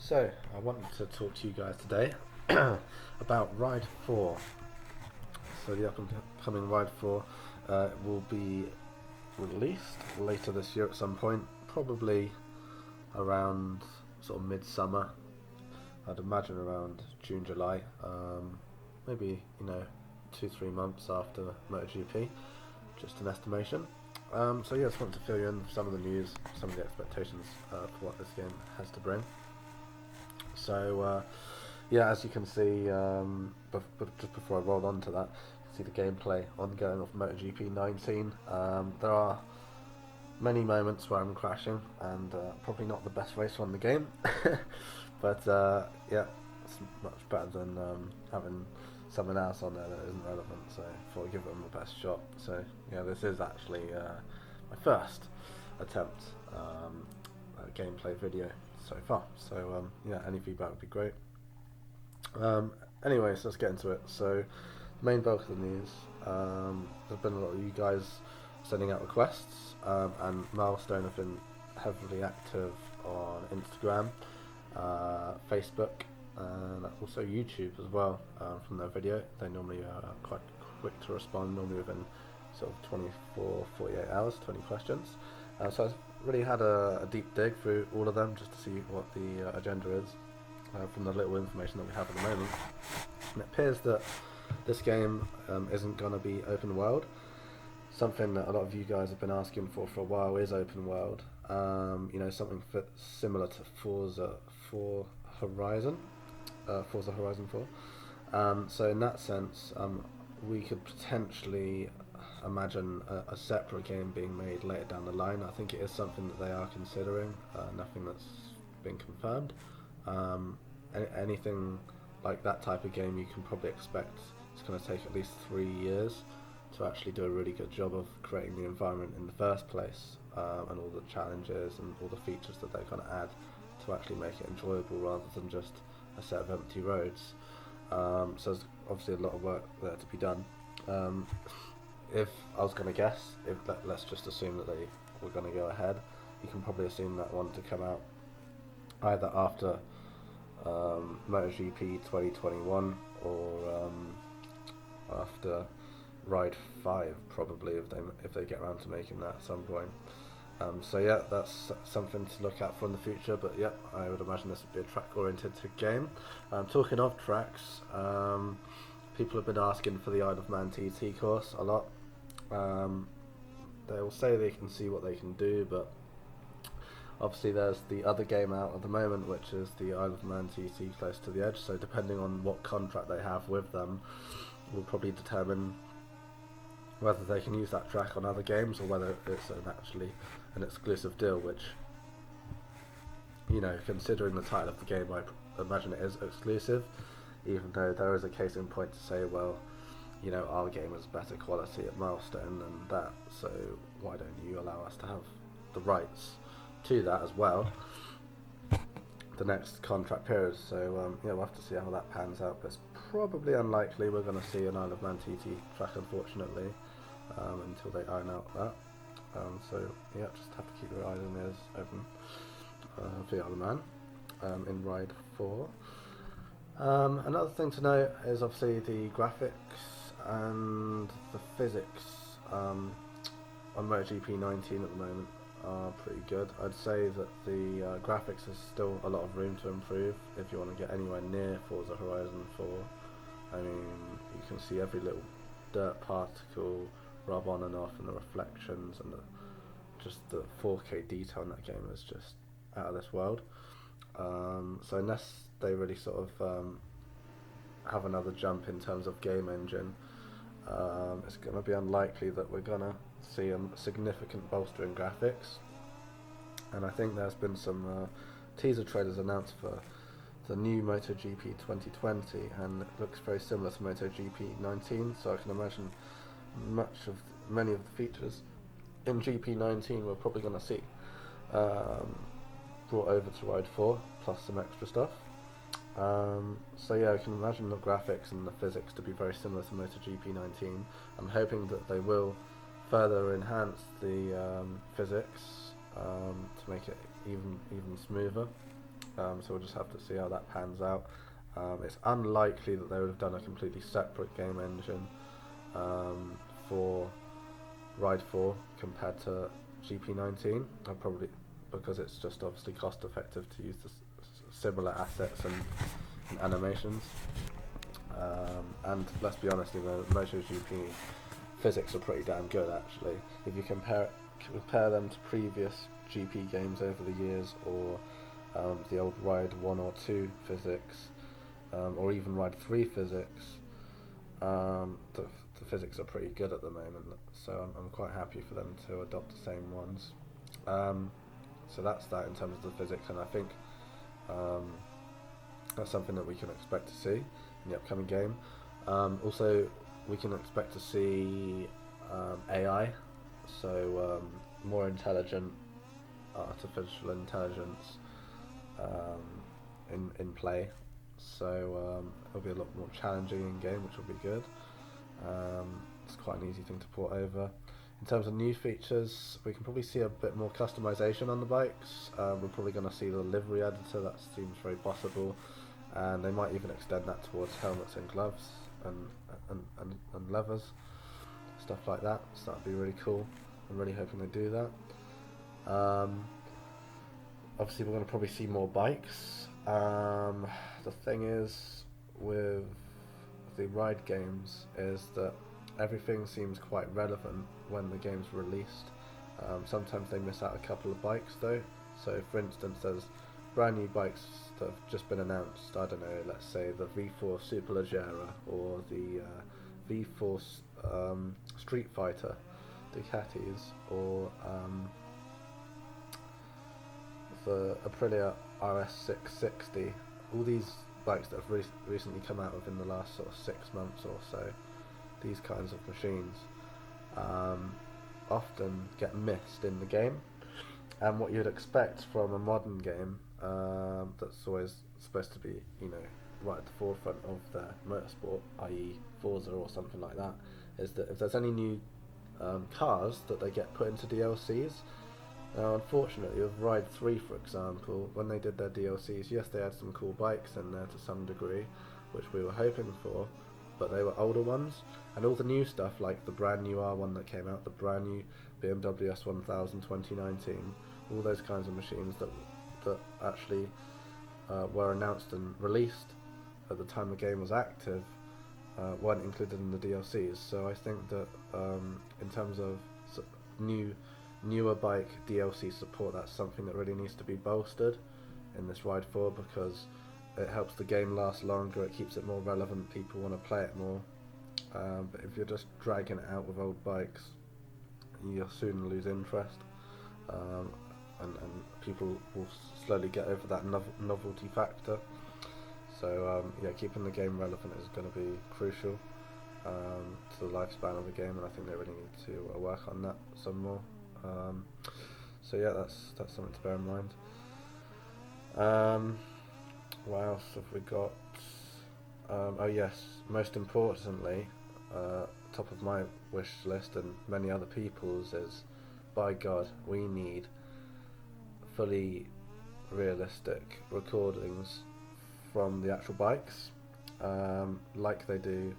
So, I wanted to talk to you guys today about Ride 4. So, the upcoming Ride 4 will be released later this year at some point, probably around sort of midsummer. I'd imagine around June, July, maybe 2-3 months after MotoGP, just an estimation. So yeah, I just wanted to fill you in some of the news, some of the expectations for what this game has to bring. So yeah, as you can see, just before I roll on to that, you see the gameplay ongoing of MotoGP 19. There are many moments where I'm crashing, and probably not the best racer on the game, but yeah, it's much better than having someone else on there that isn't relevant, so I thought I'd give them the best shot. So yeah, this is actually my first attempt at a gameplay video so far, so yeah, any feedback would be great. Anyway, so let's get into it. So the main bulk of the news, there's been a lot of you guys sending out requests, and Milestone have been heavily active on Instagram, Facebook, and also YouTube as well. From their video, they normally are quite quick to respond, normally within sort of 48 hours, 20 questions. So I've really had a deep dig through all of them just to see what the agenda is, from the little information that we have at the moment. And it appears that this game isn't going to be open world. Something that a lot of you guys have been asking for a while is open world. Something similar to Forza Horizon 4. So in that sense, we could potentially imagine a separate game being made later down the line. I think it is something that they are considering, nothing that's been confirmed. Anything like that type of game, you can probably expect it's going to take at least 3 years to actually do a really good job of creating the environment in the first place, and all the challenges and all the features that they're going to add to actually make it enjoyable rather than just a set of empty roads. So there's obviously a lot of work there to be done. If I was going to guess, let's just assume that they were going to go ahead, you can probably assume that one to come out either after MotoGP 2021 or after Ride 5, probably, if they get around to making that at some point. So yeah, that's something to look out for in the future, but yeah, I would imagine this would be a track-oriented game. Talking of tracks, people have been asking for the Isle of Man TT course a lot. They will say they can see what they can do, but obviously there's the other game out at the moment, which is the Isle of Man TT Close to the Edge, so depending on what contract they have with them will probably determine whether they can use that track on other games or whether it's actually an exclusive deal, which, considering the title of the game, I imagine it is exclusive, even though there is a case in point to say, well, our game is better quality at Milestone than that, so why don't you allow us to have the rights to that as well the next contract period. So yeah, we'll have to see how that pans out, but it's probably unlikely we're going to see an Isle of Man TT track, unfortunately, until they iron out that. So yeah, just have to keep your eyes and ears open for the Isle of Man in Ride 4. Another thing to note is obviously the graphics and the physics on MotoGP 19 at the moment are pretty good. I'd say that the graphics has still a lot of room to improve if you want to get anywhere near Forza Horizon 4. I mean, you can see every little dirt particle rub on and off, and the reflections, and just the 4K detail in that game is just out of this world. So unless they really sort of have another jump in terms of game engine, it's going to be unlikely that we're going to see a significant bolster in graphics. And I think there's been some teaser trailers announced for the new MotoGP 2020, and it looks very similar to MotoGP 19, so I can imagine many of the features in GP19 we're probably going to see brought over to Ride 4, plus some extra stuff. So yeah, I can imagine the graphics and the physics to be very similar to MotoGP 19. I'm hoping that they will further enhance the physics to make it even smoother. so we'll just have to see how that pans out. It's unlikely that they would have done a completely separate game engine for Ride 4 compared to GP19. Probably because it's just obviously cost effective to use the similar assets and animations. And let's be honest, MotoGP physics are pretty damn good actually. If you compare them to previous GP games over the years, or the old Ride 1 or 2 physics, or even Ride 3 physics, the physics are pretty good at the moment, so I'm quite happy for them to adopt the same ones. So that's that in terms of the physics, and I think that's something that we can expect to see in the upcoming game. Also, we can expect to see AI, so more intelligent artificial intelligence in play. So it'll be a lot more challenging in game, which will be good. It's quite an easy thing to port over. In terms of new features, we can probably see a bit more customization on the bikes. We're probably going to see the livery editor. That seems very possible, and they might even extend that towards helmets and gloves and levers, stuff like that. So that'd be really cool. I'm really hoping they do that. Obviously, we're going to probably see more bikes. The thing is with the ride games is that everything seems quite relevant when the game's released. Sometimes they miss out a couple of bikes though. So for instance, there's brand new bikes that have just been announced. I don't know, let's say the V4 Superleggera or the V4 Street Fighter Ducatis, or the Aprilia RS660. All these bikes that have recently come out within the last sort of 6 months or so, these kinds of machines often get missed in the game. And what you'd expect from a modern game that's always supposed to be, right at the forefront of their motorsport, i.e. Forza or something like that, is that if there's any new cars that they get put into DLCs. Now, unfortunately, with Ride 3, for example, when they did their DLCs, yes, they had some cool bikes in there to some degree, which we were hoping for, but they were older ones, and all the new stuff, like the brand new R1 that came out, the brand new BMW S1000 2019, all those kinds of machines that actually were announced and released at the time the game was active, weren't included in the DLCs. So I think that in terms of newer bike DLC support, that's something that really needs to be bolstered in this Ride 4, because it helps the game last longer, it keeps it more relevant, people want to play it more. But if you're just dragging it out with old bikes, you'll soon lose interest, and people will slowly get over that novelty factor. So keeping the game relevant is going to be crucial to the lifespan of the game, and I think they really need to work on that some more. That's something to bear in mind. What else have we got? Most importantly, top of my wish list and many other people's is, by God, we need fully realistic recordings from the actual bikes, like they do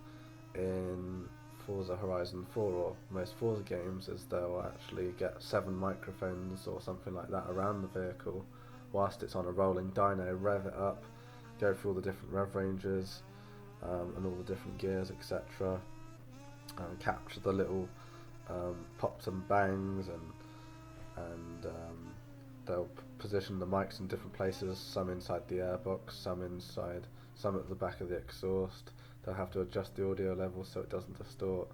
in Forza Horizon 4 or most Forza games. Is they'll actually get 7 microphones or something like that around the vehicle whilst it's on a rolling dyno, rev it up, go through all the different rev ranges and all the different gears, etc. Capture the little pops and bangs, and they'll position the mics in different places, some inside the airbox, some at the back of the exhaust. They'll have to adjust the audio level so it doesn't distort.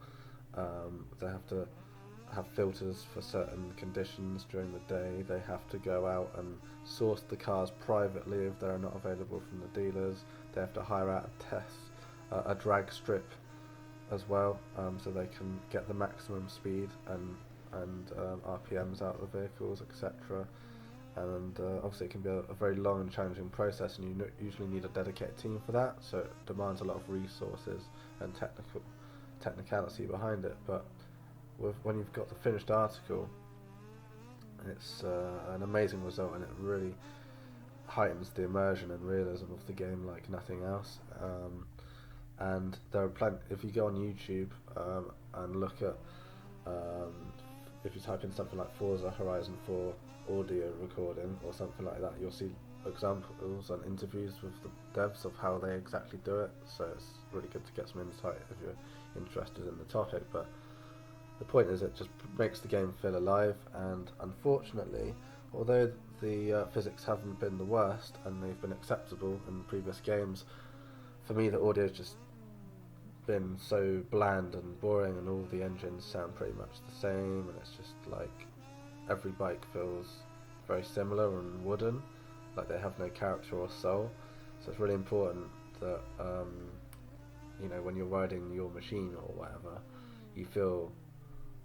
They have to have filters for certain conditions during the day. They have to go out and source the cars privately if they're not available from the dealers. They have to hire out a drag strip as well, so they can get the maximum speed and RPMs out of the vehicles, etc. And obviously it can be a very long and challenging process, and you usually need a dedicated team for that, so it demands a lot of resources and technicality behind it. But when you've got the finished article, it's an amazing result, and it really heightens the immersion and realism of the game like nothing else. And there are plenty. If you go on YouTube and look at, um, if you type in something like Forza Horizon 4 audio recording or something like that, you'll see examples and interviews with the devs of how they exactly do it. So it's really good to get some insight if you're interested in the topic. But the point is, it just makes the game feel alive. And unfortunately, although the physics haven't been the worst and they've been acceptable in previous games, for me the audio's just been so bland and boring, and all the engines sound pretty much the same, and it's just like every bike feels very similar and wooden, like they have no character or soul. So it's really important that when you're riding your machine or whatever, you feel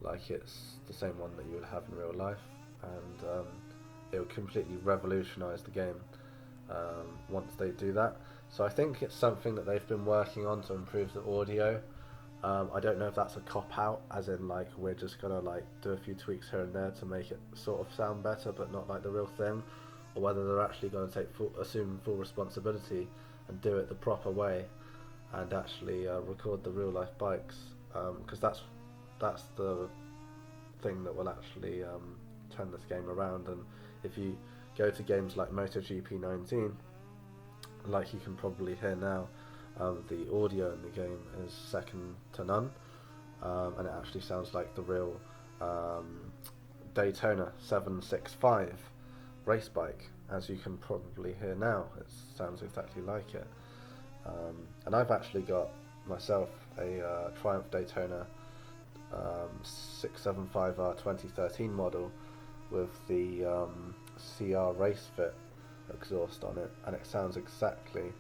like it's the same one that you would have in real life, and it will completely revolutionise the game once they do that. So I think it's something that they've been working on to improve the audio. I don't know if that's a cop out, as in like we're just gonna like do a few tweaks here and there to make it sort of sound better, but not like the real thing, or whether they're actually going to assume full responsibility and do it the proper way, and actually record the real life bikes, because that's the thing that will actually turn this game around. And if you go to games like MotoGP 19, like you can probably hear now, the audio in the game is second to none, and it actually sounds like the real Daytona 765 race bike, as you can probably hear now. It sounds exactly like it. And I've actually got myself a Triumph Daytona 675R 2013 model with the CR Race Fit exhaust on it, and it sounds exactly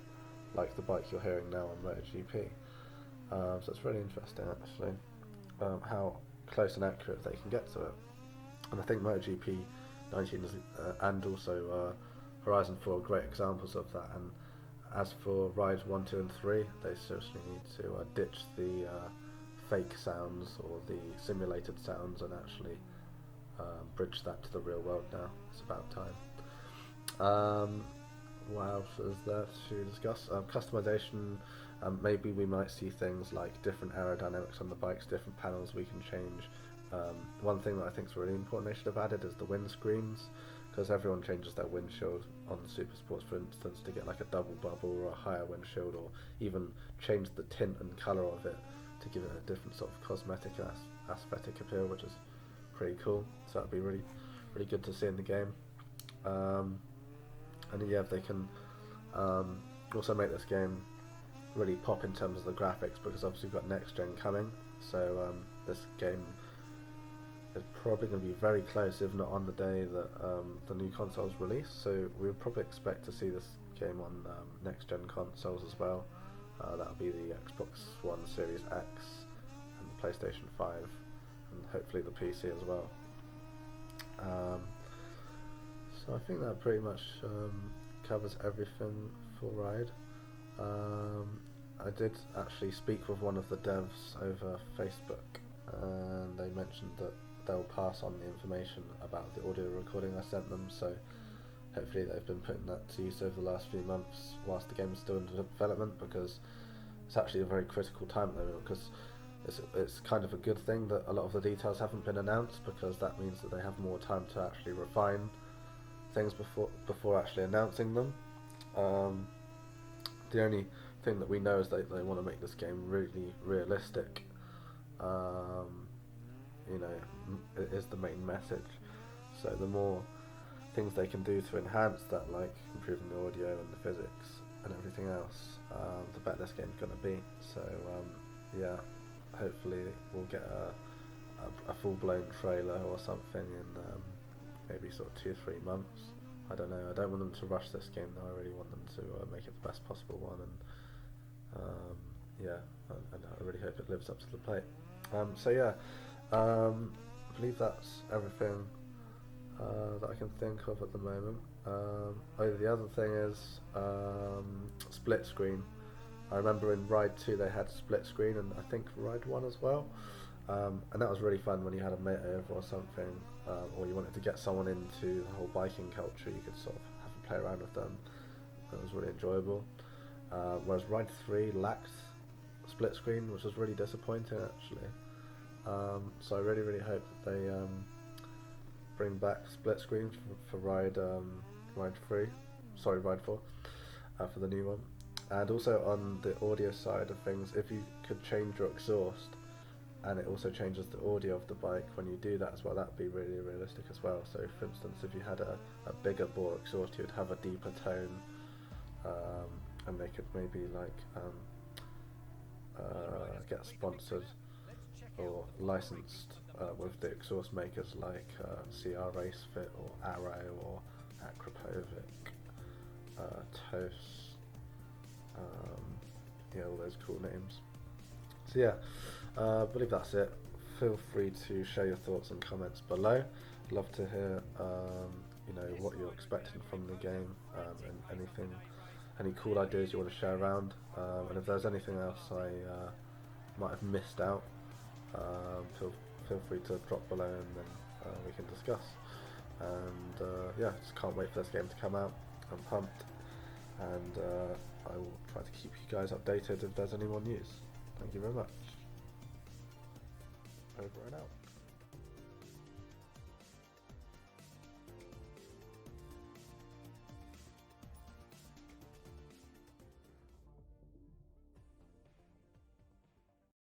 like the bike you're hearing now on MotoGP. So it's really interesting actually, how close and accurate they can get to it. And I think MotoGP 19 is, and also Horizon 4 are great examples of that. And as for Ride 1, 2 and 3, they seriously need to ditch the fake sounds or the simulated sounds and actually bridge that to the real world now. It's about time. What else is there to discuss? Customization. Maybe we might see things like different aerodynamics on the bikes, different panels we can change. One thing that I think is really important they should have added is the windscreens, because everyone changes their windshield on Super Sports, for instance, to get like a double bubble or a higher windshield, or even change the tint and colour of it to give it a different sort of cosmetic aesthetic appeal, which is pretty cool. So that'd be really, really good to see in the game. And yeah, if they can also make this game really pop in terms of the graphics, because obviously we've got next gen coming, so this game is probably going to be very close, if not on the day that the new consoles release. So we would probably expect to see this game on next gen consoles as well. That'll be the Xbox One Series X and the PlayStation 5, and hopefully the PC as well. So I think that pretty much covers everything for Ride. I did actually speak with one of the devs over Facebook, and they mentioned that they'll pass on the information about the audio recording I sent them, so hopefully they've been putting that to use over the last few months whilst the game is still in development, because it's actually a very critical time at the moment, because it's kind of a good thing that a lot of the details haven't been announced, because that means that they have more time to actually refine things before actually announcing them. The only thing that we know is that they want to make this game really realistic. It is the main message. So the more things they can do to enhance that, like improving the audio and the physics and everything else, the better this game's going to be. So yeah, hopefully we'll get a full-blown trailer or something in maybe sort of 2-3 months. I don't know. I don't want them to rush this game though. I really want them to make it the best possible one, and I really hope it lives up to the plate. I believe that's everything that I can think of at the moment. The other thing is split screen. I remember in Ride 2 they had split screen, and I think Ride 1 as well. And that was really fun when you had a mate over or something, or you wanted to get someone into the whole biking culture. You could sort of have a play around with them. It was really enjoyable. Whereas Ride 3 lacked split screen, which was really disappointing actually. So I really hope that they bring back split screen for Ride 3, sorry, Ride 4, for the new one. And also on the audio side of things, if you could change your exhaust and it also changes the audio of the bike when you do that as well, that'd be really realistic as well. So for instance, if you had a bigger bore exhaust, you'd have a deeper tone, and they could maybe like get sponsored or licensed with the exhaust makers like CR Racefit or Arrow or Akrapovic, Tos, yeah, all those cool names. So yeah, I believe that's it. Feel free to share your thoughts and comments below. Love to hear you know, what you're expecting from the game, and anything, any cool ideas you want to share around, and if there's anything else I might have missed out, feel free to drop below, and then we can discuss. And yeah, just can't wait for this game to come out. I'm pumped, and I will try to keep you guys updated if there's any more news. Thank you very much. Over and out.